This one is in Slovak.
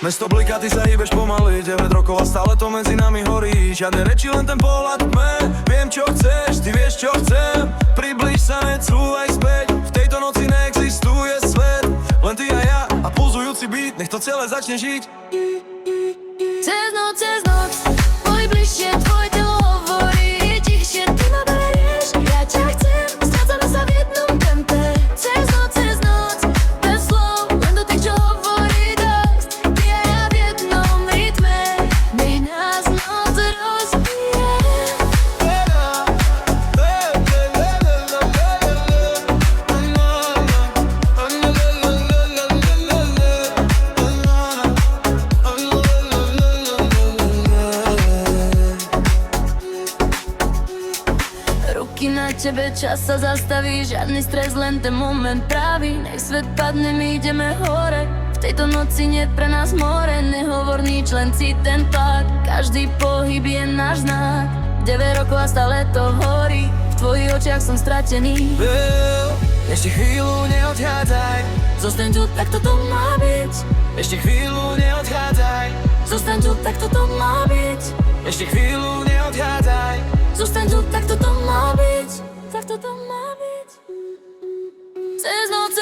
Mesto bliká, ty sa hýbeš pomaly 9 rokov a stále to medzi nami horí. Žiadne reči, len ten pohľad tme. Viem čo chceš, ty vieš čo chcem. Priblíž sa, necúvaj späť. V tejto noci neexistuje svet. Len ty a ja a pulzujúci beat. Nech to celé začne žiť. Cez noc, môj bližšie, tvoj telo hovorí tichšie, ty ma berieš, ja ťa chcem, strácame sa v jednom tempe. Cez noc, bez slov, len do tých, čo hovorí dosť. Ty a ja v jednom rytme, nech nás noc rozbije. Ruky na tebe, čas sa zastaví, žiadny stres, len ten moment pravý. Nech svet padne, my ideme hore. V tejto noci nie pre nás more, nehovor nič, len cít ten tlak. Každý pohyb je náš znak. 9 rokov a stále to horí, v tvojich očiach som stratený. Ešte chvíľu neodchádzaj. Zostaň tu, tak toto má byť. Ešte chvíľu neodchádzaj. Zostaň tu, tak toto má byť. Ešte chvíľu neodchádzaj. Zostaň tu, tak toto má byť. Tak toto má byť. Cez noc,